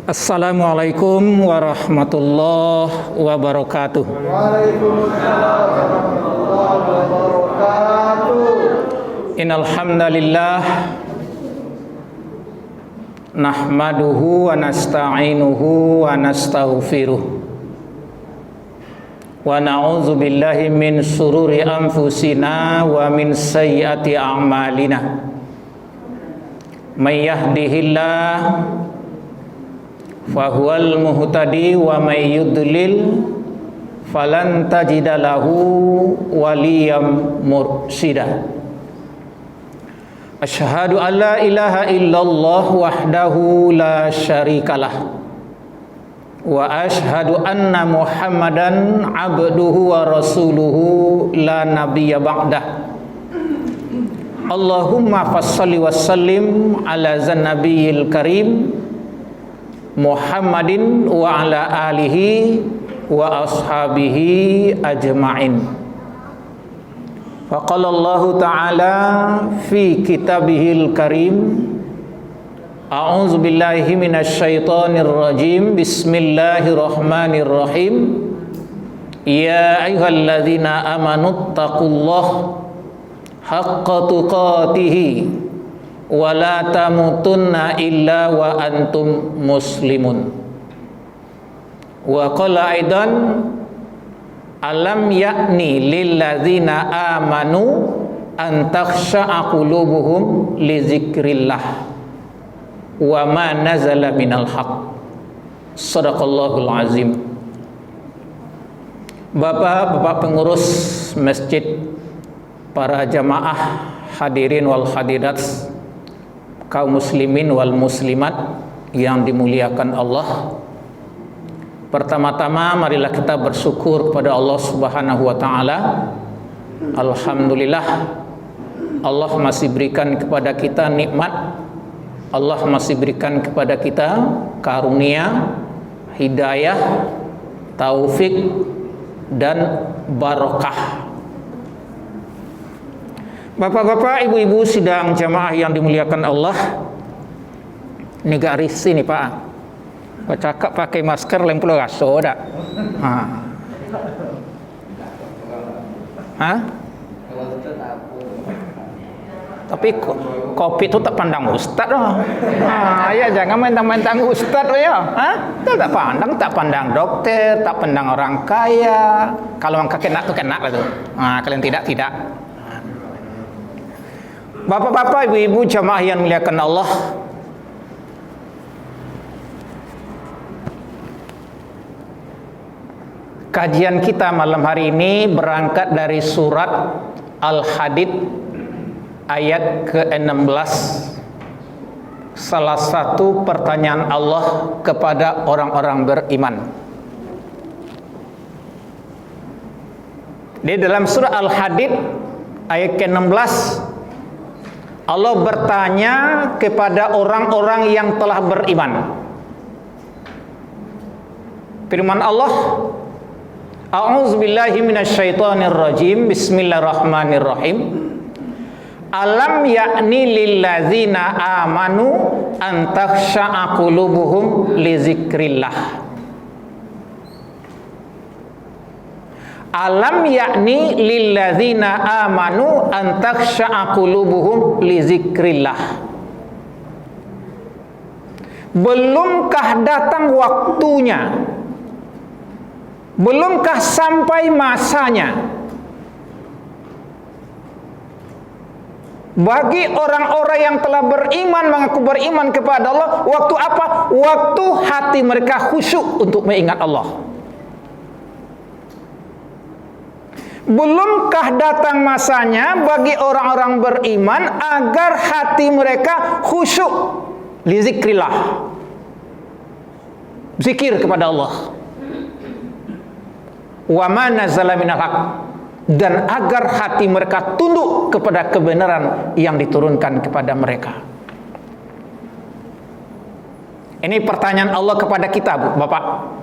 Assalamualaikum warahmatullahi wabarakatuh. Waalaikumsalam warahmatullahi wabarakatuh. Innal hamdalillah nahmaduhu wa nasta'inuhu wa nastaghfiruh wa na'udzu billahi min shururi anfusina wa min sayyiati a'malina. May yahdihillah fahuwal muhtadi wa may yudlil falan tajida lahu waliyam mursyida. Asyhadu an la ilaha illallah wahdahu la syarikalah wa asyhadu anna muhammadan abduhu wa rasuluhu la nabiyya ba'dah. Allahumma fassalli wa sallim ala zannabiyil karim Muhammadin wa ala alihi wa ashabihi ajma'in. Faqala Allah ta'ala fi kitabihil karim, a'udzu billahi minasy syaithanir rajim, bismillahirrahmanirrahim. Ya ayyuhalladzina amanu taqullaha haqqa tuqatih wa la tamutunna illa wa antum muslimun. Wa qala aidan alam ya'ni lil ladzina amanu an takhsha'a qulubuhum li dzikrillah wa ma nazala minal haqq. Shadaqallahul azim. Bapak-bapak pengurus masjid, para jamaah hadirin wal hadirat, kaum muslimin wal muslimat yang dimuliakan Allah. Pertama-tama marilah kita bersyukur kepada Allah Subhanahu wa taala. Alhamdulillah, Allah masih berikan kepada kita nikmat. Allah masih berikan kepada kita karunia, hidayah, taufik dan barakah. Bapak-bapak, ibu-ibu sidang jamaah yang dimuliakan Allah. Ini garis ini Pak. Pak cakap pakai masker lain pula raso tak? Tapi kopi itu tak pandang ustaz loh. Ya jangan mentang-mentang ustaz loh ya. Tak pandang dokter, tak pandang orang kaya. Kalau orang kena tuh kena lah tuh. Kalian tidak. Bapak-bapak, ibu-ibu jamaah yang dimuliakan Allah. Kajian kita malam hari ini berangkat dari surat Al-Hadid ayat ke-16. Salah satu pertanyaan Allah kepada orang-orang beriman. Di dalam surah Al-Hadid ayat ke-16, Allah bertanya kepada orang-orang yang telah beriman. Firman Allah, a'udzu billahi minasyaitonir rajim, bismillahirrahmanirrahim. Alam ya'ni lil ladzina amanu an takhsha'a qulubuhum li dzikrillah. Alam yakni lilladzina amanu an takhsha'a qulubuhum li dzikrillah. Belumkah datang waktunya? Belumkah sampai masanya bagi orang-orang yang telah beriman, mengaku beriman kepada Allah? Waktu apa? Waktu hati mereka khusyuk untuk mengingat Allah. Belumkah datang masanya bagi orang-orang beriman agar hati mereka khusyuk li zikrillah, zikir kepada Allah, wa ma nazala minal haq, dan agar hati mereka tunduk kepada kebenaran yang diturunkan kepada mereka. Ini pertanyaan Allah kepada kita, Bapak.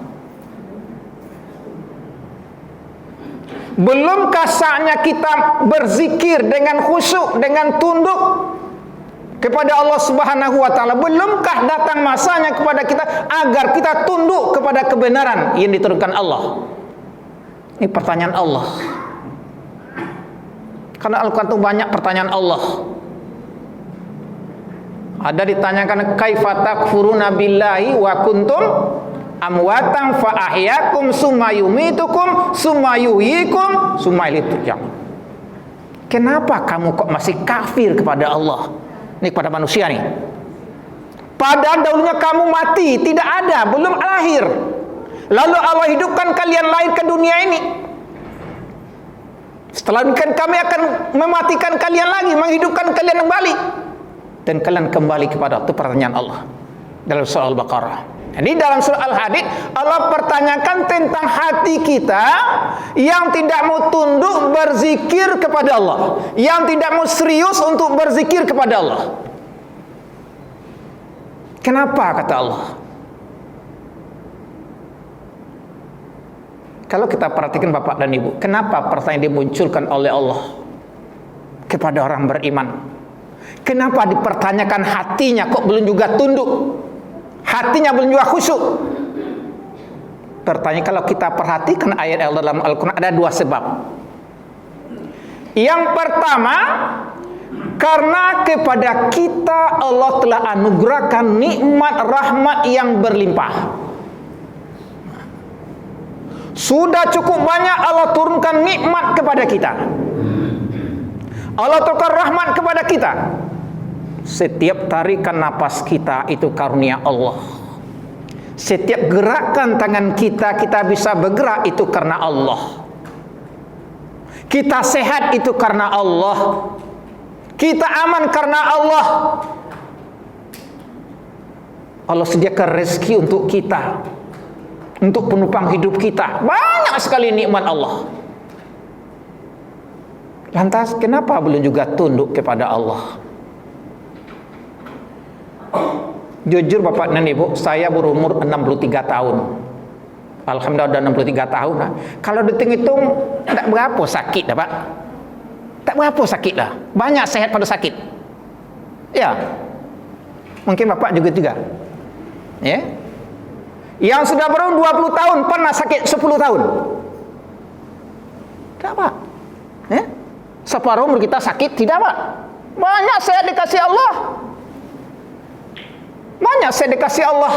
Belumkah saatnya kita berzikir dengan khusyuk, dengan tunduk kepada Allah Subhanahu wa taala? Belumkah datang masanya kepada kita agar kita tunduk kepada kebenaran yang diturunkan Allah? Ini pertanyaan Allah. Karena Al-Quran itu banyak pertanyaan Allah. Ada ditanyakan, kaifa takfuruna billahi wa kuntum amwatan fa ahyakum summa yumitukum summa yuhyikum summa ilaihi turja'un. Kenapa kamu kok masih kafir kepada Allah? Ini kepada manusia nih. Padahal dahulunya kamu mati, tidak ada, belum lahir. Lalu Allah hidupkan kalian lahir ke dunia ini. Setelah itu kami akan mematikan kalian lagi, menghidupkan kalian kembali. Dan kalian kembali kepada itu pertanyaan Allah dalam surah Al-Baqarah. Jadi dalam surah Al-Hadid Allah pertanyakan tentang hati kita yang tidak mau tunduk berzikir kepada Allah, yang tidak mau serius untuk berzikir kepada Allah. Kenapa kata Allah? Kalau kita perhatikan Bapak dan Ibu, kenapa pertanyaan dimunculkan oleh Allah kepada orang beriman? Kenapa dipertanyakan hatinya kok belum juga tunduk? Hatinya belum juga khusyuk. Pertanyaan, kalau kita perhatikan ayat Allah dalam Al-Quran, ada dua sebab. Yang pertama, karena kepada kita Allah telah anugerahkan nikmat rahmat yang berlimpah. Sudah cukup banyak Allah turunkan nikmat kepada kita. Allah turunkan rahmat kepada kita. Setiap tarikan napas kita itu karunia Allah. Setiap gerakan tangan kita bisa bergerak itu karena Allah. Kita sehat itu karena Allah. Kita aman karena Allah. Allah sediakan rezeki untuk kita, untuk penopang hidup kita. Banyak sekali nikmat Allah. Lantas kenapa belum juga tunduk kepada Allah? Jujur Bapak dan Ibu, saya berumur 63 tahun. Alhamdulillah udah 63 tahun lah. Kalau dihitung tak berapa sakit dah Pak. Tak berapa sakit lah. Banyak sehat pada sakit. Ya. Mungkin Bapak juga. Ya. Yang sudah berumur 20 tahun pernah sakit 10 tahun. Tak Pak. Ya. Separuh umur kita sakit tidak Pak. Banyak sehat dikasih Allah. Banyak saya dikasih Allah.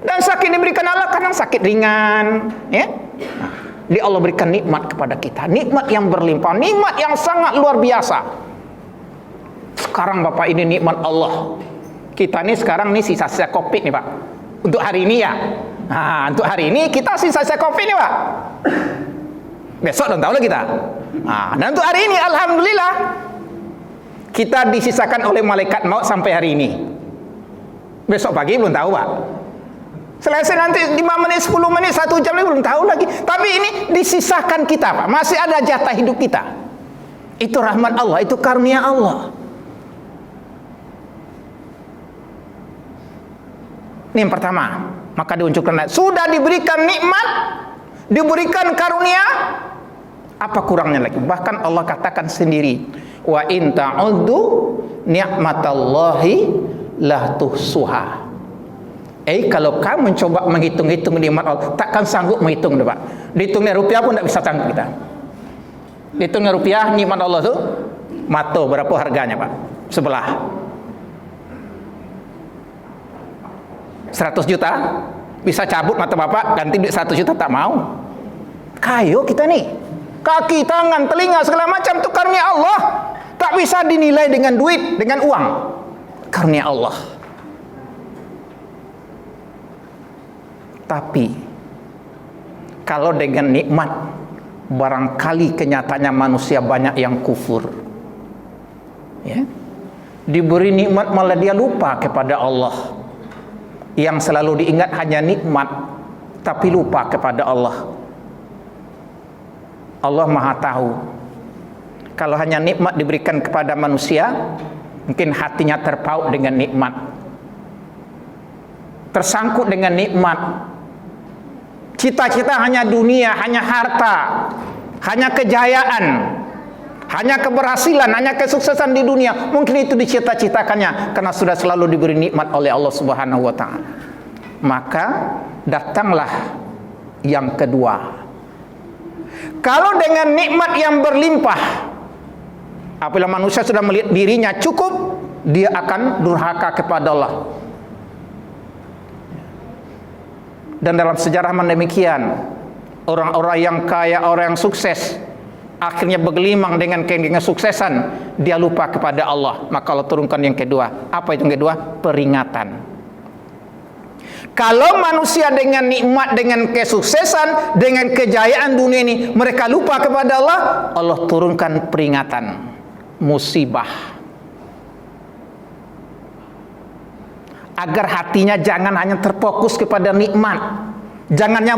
Dan sakit diberikan Allah, kadang sakit ringan, ya. Nah, di Allah berikan nikmat kepada kita, nikmat yang berlimpah, nikmat yang sangat luar biasa. Sekarang Bapak, ini nikmat Allah. Kita nih sekarang nih sisa-sisa Covid nih Pak. Untuk hari ini ya. Nah, untuk hari ini kita sisa-sisa Covid nih Pak. Besok don't tahu lah kita. Nah, dan untuk hari ini alhamdulillah kita disisakan oleh malaikat maut sampai hari ini. Besok pagi belum tahu Pak. Selesai nanti 5 menit, 10 menit, 1 jam belum tahu lagi. Tapi ini disisakan kita Pak. Masih ada jatah hidup kita. Itu rahmat Allah, itu karunia Allah. Ini yang pertama. Maka diunjukkan, sudah diberikan nikmat, diberikan karunia, apa kurangnya lagi? Bahkan Allah katakan sendiri, wa in ta'uddu ni'matallahi la tuhsuha. Kalau kamu mencoba menghitung-hitung nikmat Allah, takkan sanggup menghitung Pak. Dihitungnya rupiah pun tidak bisa sanggup kita. Dihitungnya rupiah, nikmat Allah itu mata berapa harganya Pak? Sebelah 100 juta bisa cabut mata Bapak, ganti duit 100 juta tak mau. Kayo kita nih, kaki, tangan, telinga, segala macam itu karunia Allah. Tak bisa dinilai dengan duit, dengan uang. Karunia Allah. Tapi kalau dengan nikmat, barangkali kenyataannya manusia banyak yang kufur. Ya. Diberi nikmat malah dia lupa kepada Allah. Yang selalu diingat hanya nikmat, tapi lupa kepada Allah. Allah Maha tahu. Kalau hanya nikmat diberikan kepada manusia, mungkin hatinya terpaut dengan nikmat, tersangkut dengan nikmat. Cita-cita hanya dunia, hanya harta, hanya kejayaan, hanya keberhasilan, hanya kesuksesan di dunia, mungkin itu dicita-citakannya karena sudah selalu diberi nikmat oleh Allah Subhanahu wa taala. Maka datanglah yang kedua. Kalau dengan nikmat yang berlimpah, apabila manusia sudah melihat dirinya cukup, dia akan durhaka kepada Allah. Dan dalam sejarah demikian, orang-orang yang kaya, orang yang sukses, akhirnya bergelimang dengan kesuksesan, dia lupa kepada Allah. Maka Allah turunkan yang kedua. Apa itu yang kedua? Peringatan. Kalau manusia dengan nikmat, dengan kesuksesan, dengan kejayaan dunia ini, mereka lupa kepada Allah, Allah turunkan peringatan, musibah, agar hatinya jangan hanya terfokus kepada nikmat, jangannya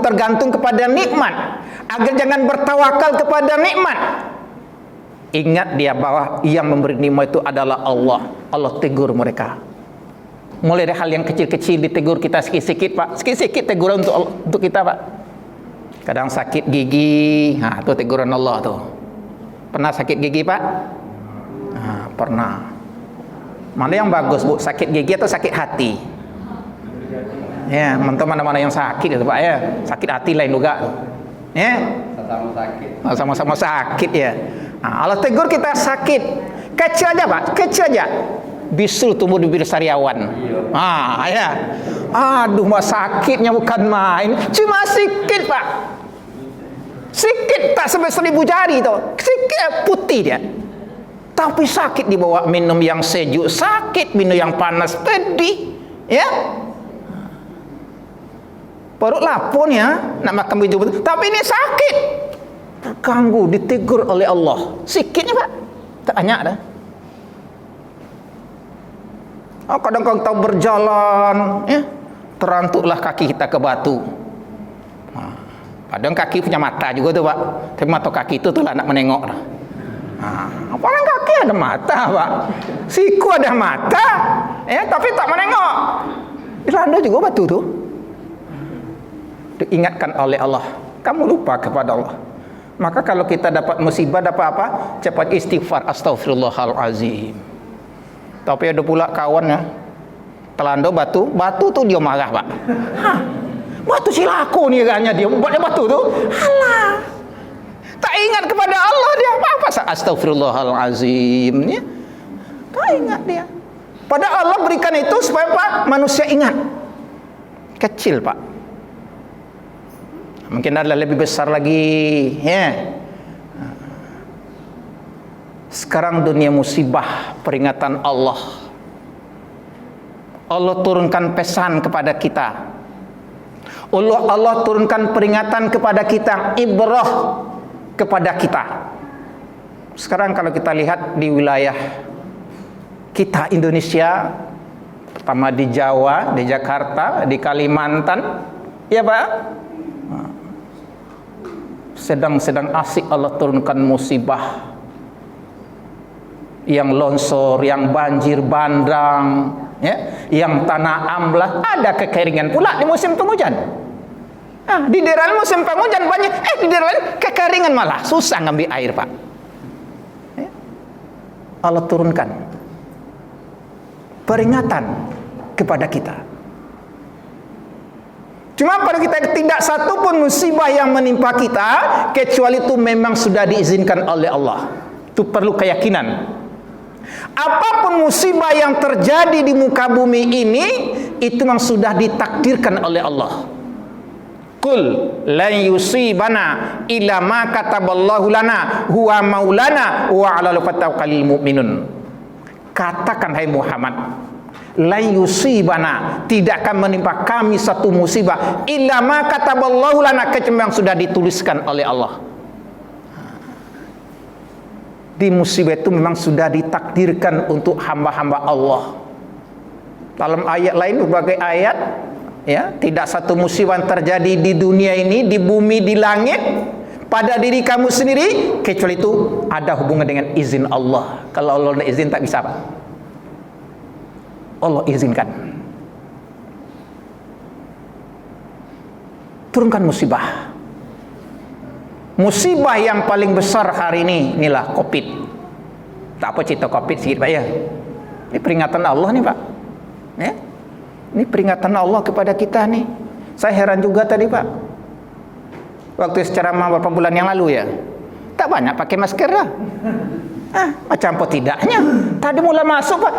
tergantung kepada nikmat, agar jangan bertawakal kepada nikmat. Ingat dia bahwa yang memberi nikmat itu adalah Allah. Allah tegur mereka. Mulai dari hal yang kecil-kecil ditegur kita sikit-sikit, Pak. Sikit-sikit teguran untuk kita, Pak. Kadang sakit gigi, itu teguran Allah tuh. Pernah sakit gigi, Pak? Pernah. Mana yang bagus, Bu? Sakit gigi atau sakit hati? Ya, mana-mana yang sakit itu, Pak, ya. Sakit hati lain juga. Ya. Sama-sama sakit. Sama-sama sakit, ya. Allah tegur kita sakit. Kecil aja, Pak. Kecil aja. Bisul tumbuh di bibir sariawan. Ya. Aduh, mah sakitnya bukan main. Cuma sikit, Pak. Sikit, tak sampai 1000 jari itu. Sikit putih dia. Tapi sakit dibawa minum yang sejuk, sakit minum yang panas, pedih. Ya. Perut lapun ya, nak makan biju betul. Tapi ini sakit. Terganggu, ditegur oleh Allah. Sikitnya, Pak. Tak banyak dah. Kadang kita berjalan, ya, terantuklah kaki kita ke batu. Kadang kaki punya mata juga tuh, Pak. Tapi mata kaki itu tuh lah nak menengok. Orang kaki ada mata, Pak. Siku ada mata, ya, tapi tak menengok. Dilanda juga batu tuh. Diingatkan oleh Allah. Kamu lupa kepada Allah. Maka kalau kita dapat musibah, dapat apa? Cepat istighfar, astagfirullahalazim. Tapi ada pula kawannya telando batu tuh dia marah, Pak. Batu silaku nih agaknya dia buatnya batu tuh. Alah. Tak ingat kepada Allah dia. Apa astagfirullahalazim ya? Tak ingat dia. Padahal Allah berikan itu supaya Pak manusia ingat. Kecil, Pak. Mungkin ada lebih besar lagi, ya. Sekarang dunia musibah, peringatan Allah. Allah turunkan pesan kepada kita. Allah turunkan peringatan kepada kita, ibrah kepada kita. Sekarang kalau kita lihat di wilayah kita Indonesia, pertama di Jawa, di Jakarta, di Kalimantan, ya Pak, sedang asik Allah turunkan musibah, yang longsor, yang banjir bandang, ya, yang tanah amblas, ada kekeringan pula di musim penghujan. Di daerah lain musim penghujan banyak, di daerah lain kekeringan malah susah ngambil air, Pak. Ya. Allah turunkan peringatan kepada kita. Cuma pada kita tidak satu pun musibah yang menimpa kita kecuali itu memang sudah diizinkan oleh Allah. Itu perlu keyakinan. Apapun musibah yang terjadi di muka bumi ini, itu memang sudah ditakdirkan oleh Allah. Qul lan yusibana illa ma kataballahu lana huwa maulana wa 'alal fatawakkalul mu'minun. Katakan hai Muhammad, lan yusibana, tidak akan menimpa kami satu musibah illa ma kataballahu lana, kecuali yang sudah dituliskan oleh Allah. Di musibah itu memang sudah ditakdirkan untuk hamba-hamba Allah. Dalam ayat lain, berbagai ayat, ya, tidak satu musibah yang terjadi di dunia ini, di bumi, di langit, pada diri kamu sendiri, kecuali itu ada hubungan dengan izin Allah. Kalau Allah tidak izin, tak bisa, Pak. Allah izinkan. Turunkan musibah. musibah yang paling besar hari ini inilah Covid. Tak apa cerita Covid sikit Pak ya. Ini peringatan Allah nih Pak. Ya. Ini peringatan Allah kepada kita nih. Saya heran juga tadi Pak. Waktu ceramah beberapa bulan yang lalu ya. Tak banyak pakai masker dah. Macam apa tidaknya. Tadi mulai masuk Pak.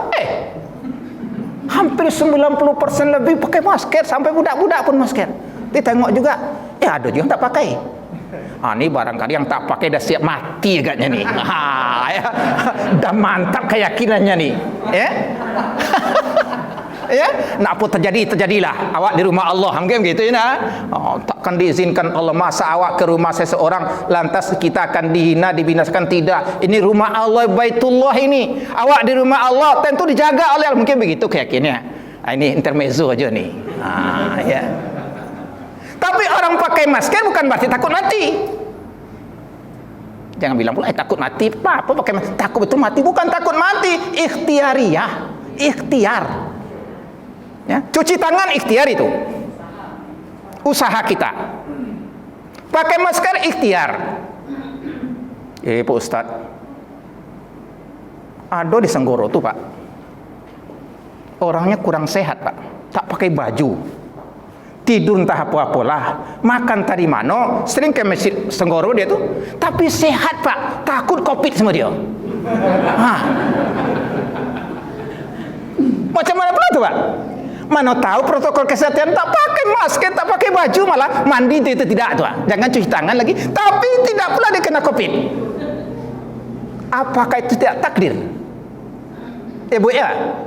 Hampir 90% lebih pakai masker. Sampai budak-budak pun masker. Ditengok juga. Ada juga yang tak pakai. Ini barangkali yang tak pakai dah siap mati agaknya nih. Ya. Dah mantap keyakinannya nih. Ya. Ya, nak apa terjadilah. Awak di rumah Allah, mungkin begitu ya. Takkan diizinkan Allah masa awak ke rumah seseorang lantas kita akan dihina, dibinasakan, tidak. Ini rumah Allah, Baitullah ini. Awak di rumah Allah tentu dijaga oleh Allah, mungkin begitu keyakinannya. Ini intermezzo aja nih. Ya. Tapi orang pakai masker bukan berarti takut mati. Jangan bilang pula takut mati. Apa pakai masker? Takut betul mati, bukan takut mati, ikhtiariyah, ikhtiar. Ya, cuci tangan ikhtiar itu. Usaha kita. Pakai masker ikhtiar. Pak Ustaz. Ada di Senggoro tuh Pak. Orangnya kurang sehat Pak. Tak pakai baju. Tidur entah apa-apalah. Makan tadi mano. Sering ke masjid Senggoro dia tuh. Tapi sehat Pak. Takut Covid sama dia. Macam mana pula tuh Pak? Mana tahu protokol kesehatan, tak pakai masker, tak pakai baju, malah mandi itu tidak tuh. Jangan cuci tangan lagi, tapi tidak pula dia kena Covid. Apakah itu tidak takdir? Bu ya.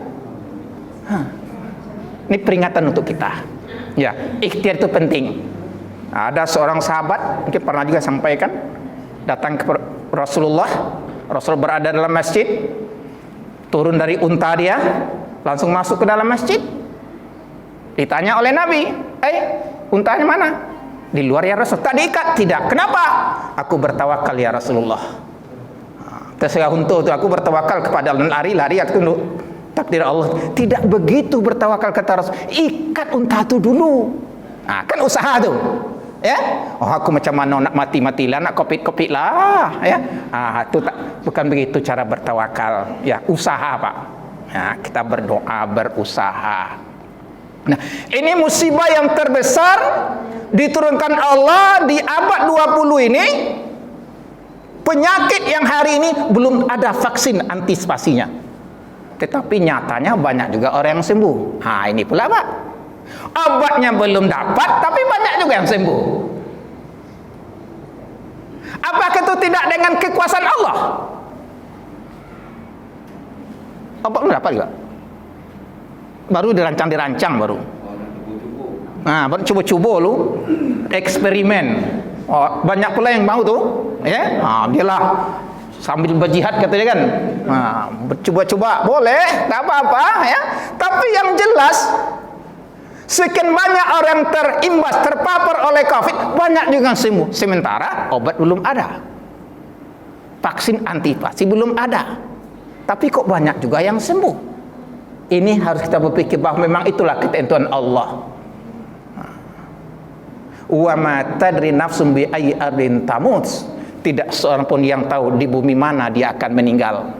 Ini peringatan untuk kita. Ya, ikhtiar itu penting. Ada seorang sahabat, mungkin pernah juga sampaikan, datang ke Rasulullah. Rasul berada dalam masjid, turun dari unta dia, langsung masuk ke dalam masjid. Ditanya oleh Nabi, untanya mana? Di luar ya Rasul. Tak diikat? Tidak. Kenapa? Aku bertawakal ya Rasulullah. Terserah unta itu, aku bertawakal kepada Allah. Lari aku tunduk. Takdir Allah. Tidak begitu bertawakal kata Rasul. Ikat unta itu dulu. Kan usaha tu. Ya? Aku macam mana nak mati-matilah, nak Covid lah. Ya? Itu tak, bukan begitu cara bertawakal. Ya, usaha Pak. Ya, kita berdoa, berusaha. Nah, ini musibah yang terbesar diturunkan Allah di abad 20 ini. Penyakit yang hari ini belum ada vaksin antisipasinya. Tetapi nyatanya banyak juga orang yang sembuh. Ini pula Pak. Obatnya belum dapat, tapi banyak juga yang sembuh. Apakah itu tidak dengan kekuasaan Allah? Obat belum dapat juga. Baru dirancang baru. Baru coba-coba lu, eksperimen. Banyak pula yang mau tuh, ya. Dialah sambil berjihad kata dia kan. Coba-coba boleh, tak apa-apa, ya. Tapi yang jelas, sekian banyak orang terimbas, terpapar oleh Covid, banyak juga sembuh. Sementara obat belum ada, vaksin antisipasi belum ada. Tapi kok banyak juga yang sembuh. Ini harus kita berpikir bahawa memang itulah ketentuan Allah. Wa ma tadri nafsum bi ayyi ardin tamut. Tidak seorang pun yang tahu di bumi mana dia akan meninggal.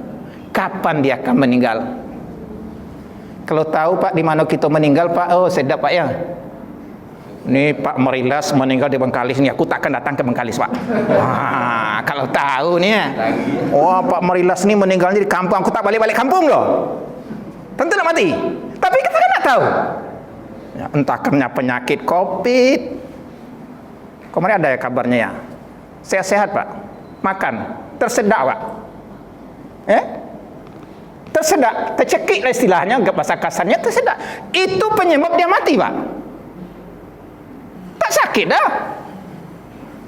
Kapan dia akan meninggal? Kalau tahu Pak di mana kita meninggal Pak, sedap Pak ya. Ini Pak Merilas meninggal di Bengkalis nih, aku takkan datang ke Bengkalis Pak. Kalau tahu nih ya. Pak Merilas nih meninggalnya di kampung, aku tak balik-balik kampung loh. Tentu nak mati. Tapi kita kan tak tahu. Ya, entah karena penyakit Covid. Kemarin ada ya kabarnya ya. Sehat-sehat Pak. Makan. Tersedak Pak. Tersedak. Tercekik lah istilahnya. Bahasa kasarnya tersedak. Itu penyebab dia mati Pak. Tak sakit dah.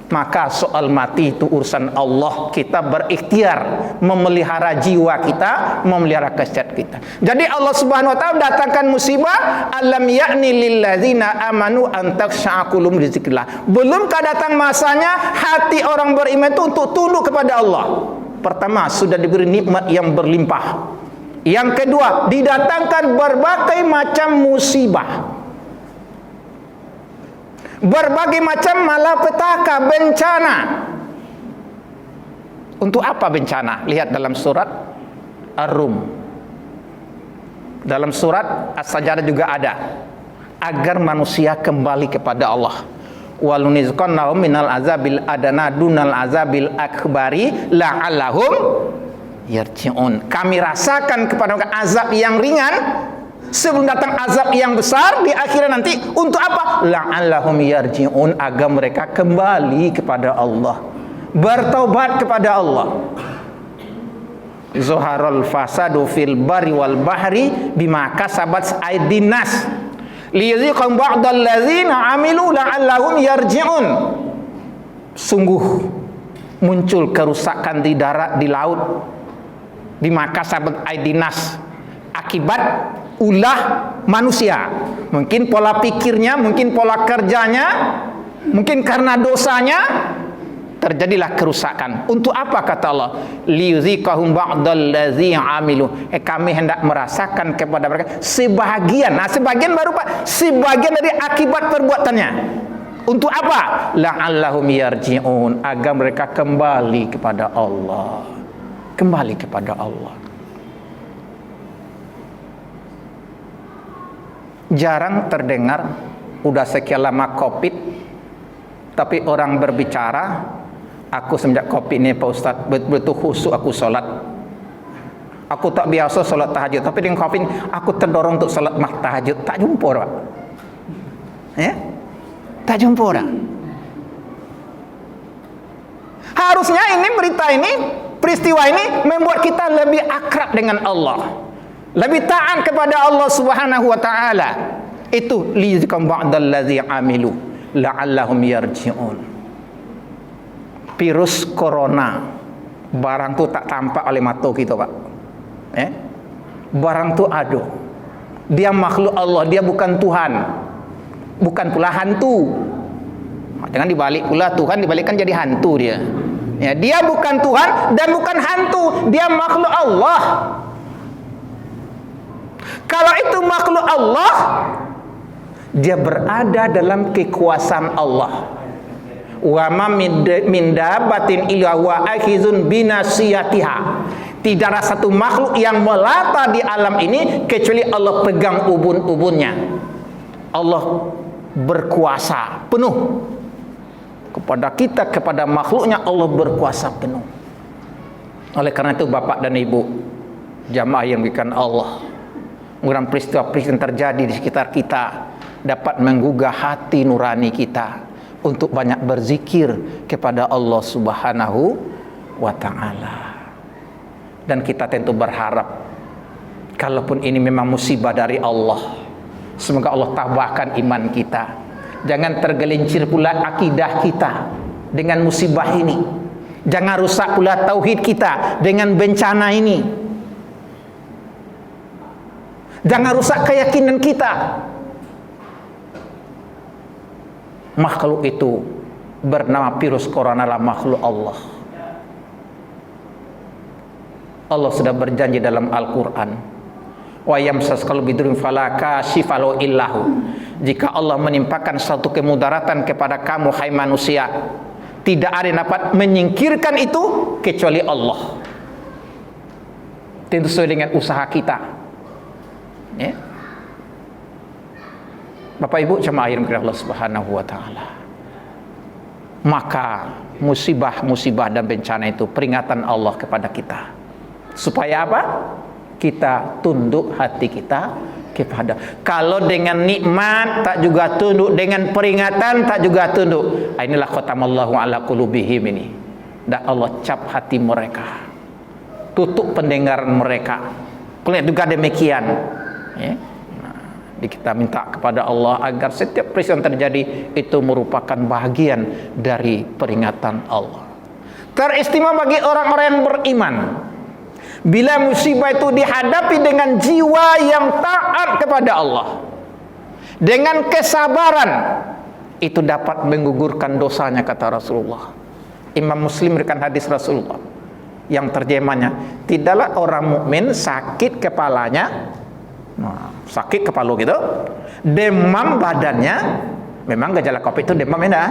Maka soal mati itu urusan Allah. Kita berikhtiar memelihara jiwa kita, memelihara kesehatan kita. Jadi Allah Subhanahu wa taala datangkan musibah, alam ya'ni lilladzina amanu an takhsha'a qulubuhum li dzikrillah. Belumkah datang masanya hati orang beriman itu untuk tunduk kepada Allah? Pertama, sudah diberi nikmat yang berlimpah. Yang kedua, didatangkan berbagai macam musibah. Berbagai macam malapetaka, bencana. Untuk apa bencana? Lihat dalam surat Ar-Rum. Dalam surat As-Sajdah juga ada. Agar manusia kembali kepada Allah. Walunizqannahum minal azabil adana dunal azabil akbari la'allahum yarji'un. Kami rasakan kepada mereka azab yang ringan sebelum datang azab yang besar di akhirnya nanti. Untuk apa? La'allahum yarji'un, agar mereka kembali kepada Allah, bertaubat kepada Allah. Zuharul fasadu fil bari wal bahri bima kasabat aydin nas liyuziqum ba'dal ladzina 'amilu la'allahum yarji'un. Sungguh muncul kerusakan di darat, di laut, bima kasabat aydin nas, akibat ulah manusia. Mungkin pola pikirnya, mungkin pola kerjanya, mungkin karena dosanya terjadilah kerusakan. Untuk apa kata Allah? Liyuziqahum ba'dal ladzina 'amilu. Kami hendak merasakan kepada mereka sebahagian. Nah, sebagian baru Pak, sebagian dari akibat perbuatannya. Untuk apa? La'allahum yarji'un, agar mereka kembali kepada Allah. Kembali kepada Allah. Jarang terdengar udah sekian lama Covid, tapi orang berbicara, aku semenjak Covid ini Pak Ustadz betul-betul khusyuk aku sholat. Aku tak biasa sholat tahajud, tapi dengan Covid aku terdorong untuk sholat tahajud. Tak jumpa Pak. Ya? Tak jumpa orang. Harusnya ini berita ini, peristiwa ini membuat kita lebih akrab dengan Allah, lebih taat kepada Allah Subhanahu wa taala. Itu liyuziqum ba'dal ladzina 'amilu la'allahum yarji'un. Virus corona, barang tu tak tampak oleh mata kita Pak. Barang tu ada. Dia makhluk Allah, dia bukan Tuhan. Bukan pula hantu. Jangan dibalik pula Tuhan dibalikkan jadi hantu dia. Ya, dia bukan Tuhan dan bukan hantu, dia makhluk Allah. Kalau itu makhluk Allah, dia berada dalam kekuasaan Allah. Wa ma min dabbatin illa wa akhizun binasiyatiha. Tidak ada satu makhluk yang melata di alam ini kecuali Allah pegang ubun-ubunnya. Allah berkuasa penuh kepada kita, kepada makhluknya. Allah berkuasa penuh. Oleh karena itu Bapak dan Ibu jamaah yang diberikan Allah, mudah-mudahan peristiwa-peristiwa yang terjadi di sekitar kita dapat menggugah hati nurani kita untuk banyak berzikir kepada Allah Subhanahu wa ta'ala. Dan kita tentu berharap, kalaupun ini memang musibah dari Allah, semoga Allah tambahkan iman kita. Jangan tergelincir pula akidah kita dengan musibah ini. Jangan rusak pula tauhid kita dengan bencana ini. Jangan rusak keyakinan kita. Makhluk itu bernama virus corona adalah makhluk Allah. Allah sudah berjanji dalam Al-Quran, wa yamsaskal bidurun fala kashifa lahu illahu. Jika Allah menimpakan suatu kemudaratan kepada kamu hai manusia, tidak ada yang dapat menyingkirkan itu kecuali Allah. Tentu sesuai dengan usaha kita. Ya. Bapak Ibu jemaah yang dirahmati Allah Subhanahu wa taala. Maka musibah-musibah dan bencana itu peringatan Allah kepada kita. Supaya apa? Kita tunduk hati kita kepada. Kalau dengan nikmat tak juga tunduk, dengan peringatan tak juga tunduk. Inilah khatamallahu ala qulubihim ini. Dan Allah cap hati mereka. Tutup pendengaran mereka. Kelihatan juga demikian. Ya. Kita minta kepada Allah agar setiap peristiwa yang terjadi itu merupakan bahagian dari peringatan Allah. Teristimewa bagi orang-orang yang beriman, bila musibah itu dihadapi dengan jiwa yang taat kepada Allah, dengan kesabaran, itu dapat menggugurkan dosanya, kata Rasulullah. Imam Muslim memberikan hadis Rasulullah yang terjemahnya, tidaklah orang mukmin sakit kepalanya, sakit kepala gitu, demam badannya, memang gejala Covid itu demam ya.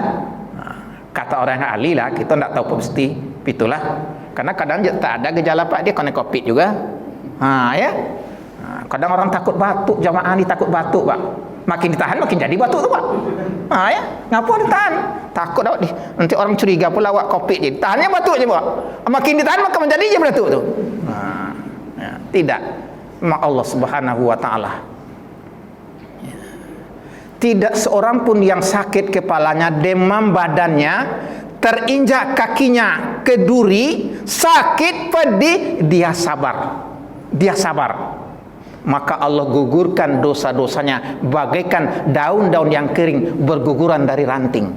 Kata orang yang ahli lah, kita tidak tahu pasti itulah. Karena kadang tak ada gejala Pak, dia kena COVID juga. Ya. Kadang orang takut batuk, jamaah ni takut batuk Pak. Makin ditahan makin jadi batuk tu Pak. Ya. Ngapa ditahan? Takut awak ni. Nanti orang curiga pula awak COVID je. Tahannya batuk je Pak. Makin ditahan makin menjadi je batuk tu. Ya. Tidak. Memang Allah Subhanahu wa taala. Tidak seorang pun yang sakit kepalanya, demam badannya, terinjak kakinya ke duri, sakit, pedih, dia sabar. Dia sabar. Maka Allah gugurkan dosa-dosanya bagaikan daun-daun yang kering berguguran dari ranting.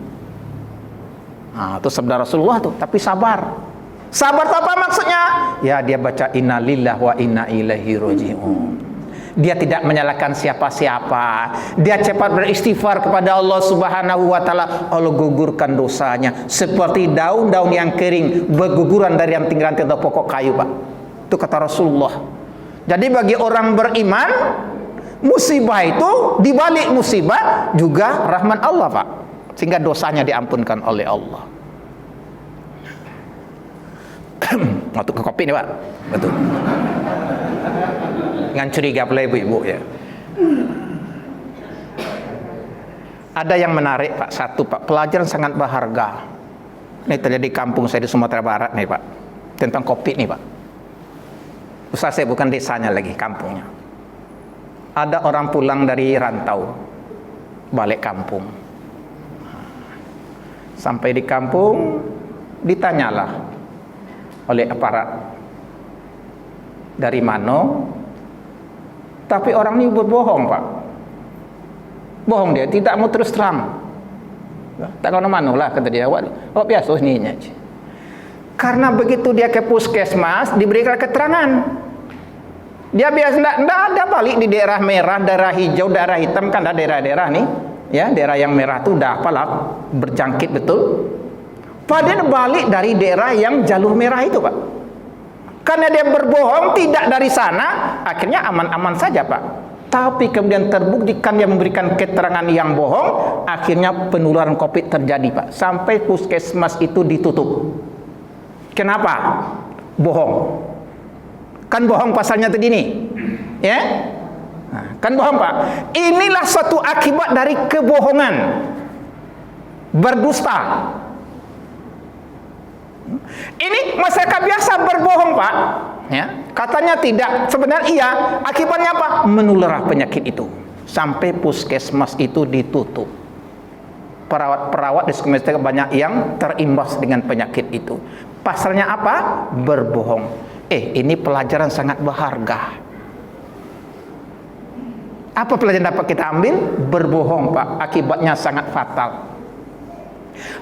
Itu sabda Rasulullah tuh. Tapi sabar. Sabar itu apa maksudnya? Ya, dia baca inna lillahi wa inna ilaihi raji'un. Dia tidak menyalahkan siapa-siapa. Dia cepat beristighfar kepada Allah Subhanahu wa taala. Allah gugurkan dosanya seperti daun-daun yang kering berguguran dari ranting-ranting atau pokok kayu, Pak. Itu kata Rasulullah. Jadi bagi orang beriman, musibah itu di balik musibah juga rahmat Allah, Pak. Sehingga dosanya diampunkan oleh Allah. Waktu ke kopi nih, Pak. Betul. Dengan curiga pula ibu-ibu ya. Ada yang menarik Pak, satu Pak, pelajaran sangat berharga. Ini terjadi di kampung saya di Sumatera Barat nih Pak. Tentang kopi nih Pak. Usaha saya bukan desanya lagi, kampungnya. Ada orang pulang dari rantau, balik kampung. Sampai di kampung, ditanyalah oleh aparat, dari mana? Tapi orang ini berbohong Pak. Bohong dia, tidak mau terus terang. Tak kemana-mana lah kata dia. Awak biasa ni aja. Karena begitu dia ke puskesmas, diberikan keterangan. Dia biasa tidak ada balik di daerah merah, daerah hijau, daerah hitam, kan ada daerah-daerah nih. Ya, daerah yang merah itu udah apalah berjangkit betul. Padahal balik dari daerah yang jalur merah itu Pak. Karena dia berbohong tidak dari sana, akhirnya aman-aman saja Pak. Tapi kemudian terbuktikan dia memberikan keterangan yang bohong, akhirnya penularan COVID terjadi Pak. Sampai puskesmas itu ditutup. Kenapa? Bohong. Kan bohong pasalnya tadi nih. Ya? Kan bohong Pak. Inilah suatu akibat dari kebohongan. Berdusta. Ini masyarakat biasa berbohong Pak, ya, katanya tidak, sebenarnya iya. Akibatnya apa? Menular penyakit itu sampai puskesmas itu ditutup. Perawat-perawat di puskesmas banyak yang terimbas dengan penyakit itu. Pasalnya apa? Berbohong. Ini pelajaran sangat berharga. Apa pelajaran dapat kita ambil? Berbohong Pak, akibatnya sangat fatal.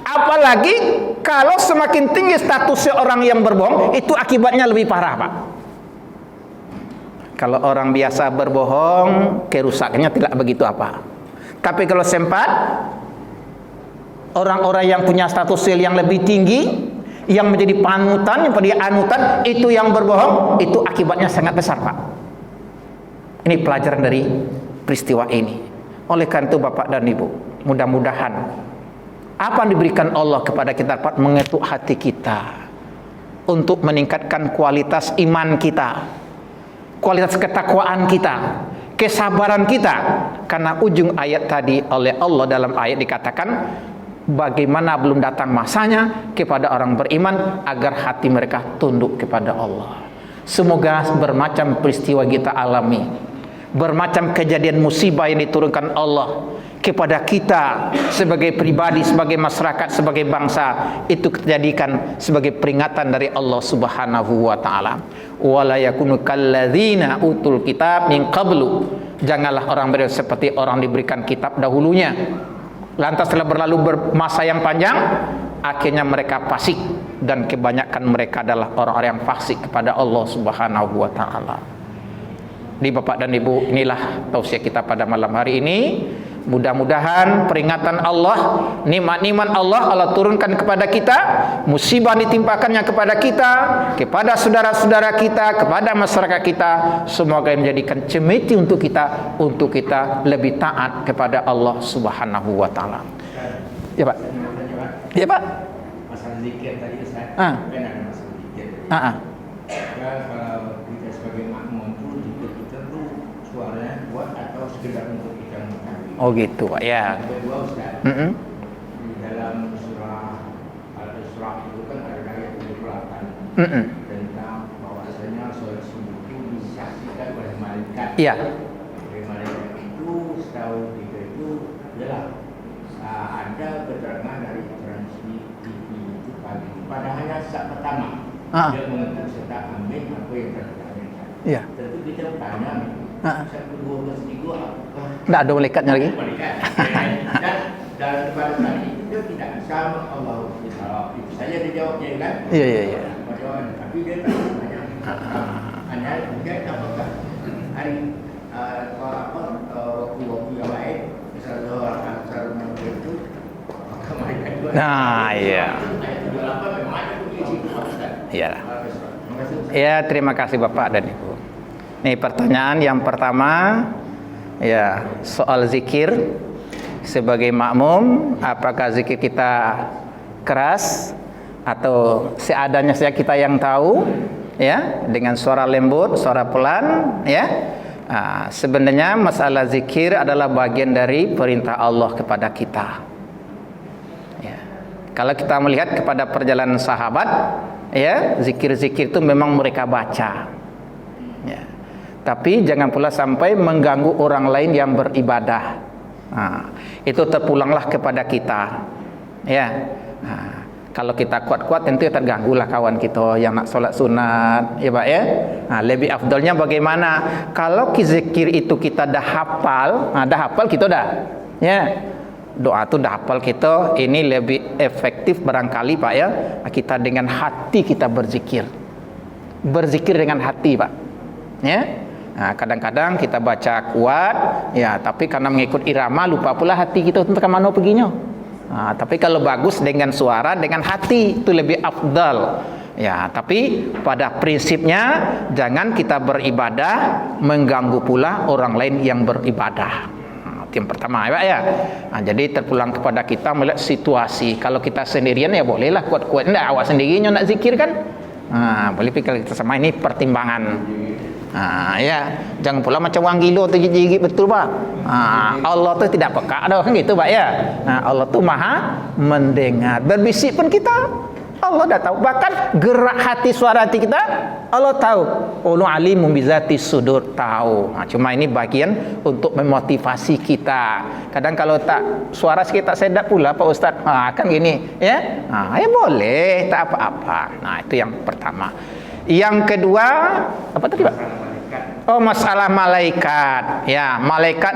Apalagi kalau semakin tinggi status seorang yang berbohong, itu akibatnya lebih parah Pak. Kalau orang biasa berbohong, kerusakannya tidak begitu apa. Tapi kalau sempat orang-orang yang punya status sosial yang lebih tinggi, yang menjadi panutan, yang menjadi anutan, itu yang berbohong, itu akibatnya sangat besar Pak. Ini pelajaran dari peristiwa ini. Oleh karena itu Bapak dan Ibu, mudah-mudahan apa yang diberikan Allah kepada kita dapat mengetuk hati kita untuk meningkatkan kualitas iman kita, kualitas ketakwaan kita, kesabaran kita. Karena ujung ayat tadi oleh Allah dalam ayat dikatakan, bagaimana belum datang masanya kepada orang beriman agar hati mereka tunduk kepada Allah. Semoga bermacam peristiwa kita alami, bermacam kejadian musibah yang diturunkan Allah kepada kita sebagai pribadi, sebagai masyarakat, sebagai bangsa, itu dijadikan sebagai peringatan dari Allah Subhanahu wa taala. Wala yakunu kalladzina utul kitab min qablu. Janganlah orang beriman seperti orang diberikan kitab dahulunya. Lantas setelah berlalu masa yang panjang, akhirnya mereka fasik, dan kebanyakan mereka adalah orang-orang yang fasik kepada Allah Subhanahu wa taala. Di Bapak dan Ibu, inilah tausiah kita pada malam hari ini. Mudah-mudahan peringatan Allah, nikmat-nikmat Allah turunkan kepada kita, musibah ditimpakannya kepada kita, kepada saudara-saudara kita, kepada masyarakat kita, semoga menjadikan cemeti untuk kita lebih taat kepada Allah Subhanahu wa taala. Ya Pak. Ya Pak. Masalah zikir tadi Ustaz. Ah. Kan ada masalah zikir. Ah, ah. Ya, kalau kita sebagai makmum itu kita tuh suaranya kuat atau sekedar untuk kita mengetahui. Oh gitu Pak ya. Yang kedua Ustaz, Mm-mm. di dalam surah Al-Isra itu kan ada ayat 78 Mm-mm. tentang bahwasanya sholat subuh itu disaksikan oleh malaikat. Iya. Oleh malaikat itu setahu kita itu adalah ada keterangan dari transmisi TV itu pagi pada hanya saat pertama dia mengetuk serta amin apa yang terjadi. Iya. Tentu kita tanya saat kedua ketiga apakah Enggak ada malaikatnya lagi. malaikat dan dalam pada saat itu dia tidak sama Allah itu saja dia jawabnya kan. Iya, iya, iya. Tapi dia tak tanya hanya dia apakah hari waktu yang lain misalnya orang Salman itu apakah malaikat juga. Nah, iya. Ayat 78 memang ada di situ Ustaz. Iya. Terima kasih Ustaz. Ya, terima kasih Bapak dan Ibu. Nih pertanyaan yang pertama, ya soal zikir sebagai makmum, apakah zikir kita keras atau seadanya saja kita yang tahu, ya dengan suara lembut, suara pelan, ya. Sebenarnya masalah zikir adalah bagian dari perintah Allah kepada kita. Ya. Kalau kita melihat kepada perjalanan sahabat, ya zikir-zikir itu memang mereka baca. Ya. Tapi jangan pula sampai mengganggu orang lain yang beribadah. Itu terpulanglah kepada kita. Ya. Kalau kita kuat-kuat tentu terganggulah kawan kita yang nak solat sunat, ya Pak ya. Lebih afdalnya bagaimana? Kalau zikir itu kita dah hafal kita dah. Ya. Doa itu dah hafal kita, ini lebih efektif barangkali Pak ya. Kita dengan hati kita berzikir. Berzikir dengan hati Pak. Ya. Kadang-kadang kita baca kuat, ya, tapi karena mengikut irama lupa pula hati kita untuk ke mana perginya. Tapi kalau bagus dengan suara, dengan hati itu lebih afdal. Ya, tapi pada prinsipnya jangan kita beribadah mengganggu pula orang lain yang beribadah. Itu yang pertama ya Pak ya. Jadi terpulang kepada kita melihat situasi. Kalau kita sendirian ya bolehlah kuat-kuat. Enggak, awak sendirinya nak zikir kan? Boleh pikir kita sama ini pertimbangan. Ya, jangan pula macam orang gila tergigit betul Pak. Allah tu tidak peka dah kan gitu Pak ya. Allah tu maha mendengar. Berbisik pun kita Allah dah tahu. Bahkan gerak hati suara hati kita Allah tahu. Allah alimun bizati sudur tahu. Cuma ini bagian untuk memotivasi kita. Kadang kalau tak suara kita sedap pula Pak Ustaz. Kan gini ya. Ya boleh, tak apa-apa. Itu yang pertama. Yang kedua, apa tadi Pak? Oh, masalah malaikat. Ya, malaikat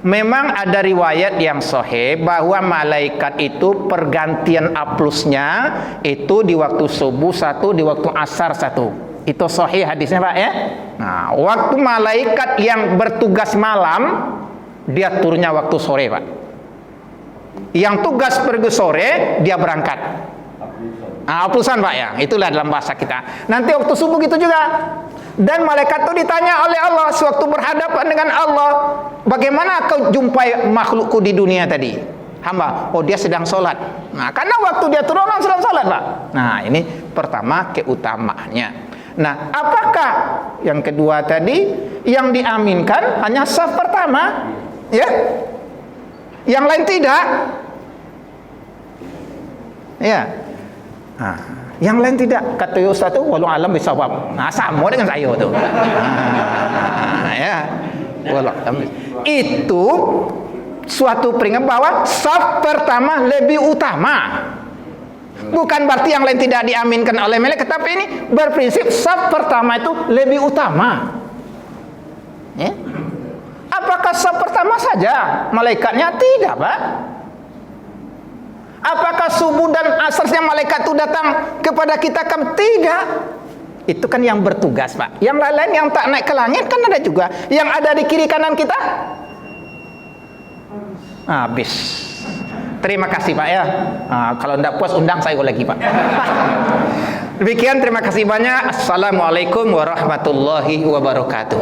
memang ada riwayat yang sahih bahwa malaikat itu pergantian aplusnya itu di waktu subuh satu, di waktu asar satu. Itu sahih hadisnya Pak ya. Waktu malaikat yang bertugas malam dia turunnya waktu sore Pak. Yang tugas pergi sore dia berangkat. Aplusan Pak ya, itulah dalam bahasa kita. Nanti waktu subuh gitu juga. Dan malaikat itu ditanya oleh Allah sewaktu berhadapan dengan Allah, bagaimana kau jumpai makhlukku di dunia tadi? Hamba, dia sedang sholat. Karena waktu dia turun orang sedang sholat Pak. Ini pertama keutamaannya. Apakah yang kedua tadi yang diaminkan hanya saf pertama, ya? Yang lain tidak, ya. Yang lain tidak, kata Ustaz tu walau alam bisawab. Sama dengan saya tu. Ya. Walau alam. Itu suatu peringatan bahwa saf pertama lebih utama. Bukan berarti yang lain tidak diaminkan oleh malaikat, tapi ini berprinsip saf pertama itu lebih utama. Ya. Apakah saf pertama saja malaikatnya? Tidak, Pak. Apakah subuh dan asarnya malaikat itu datang kepada kita kan? Tidak. Itu kan yang bertugas Pak. Yang lain-lain yang tak naik ke langit kan ada juga. Yang ada di kiri kanan kita habis. Terima kasih Pak ya. Kalau tidak puas undang saya lagi Pak. Demikian, terima kasih banyak. Assalamualaikum warahmatullahi wabarakatuh.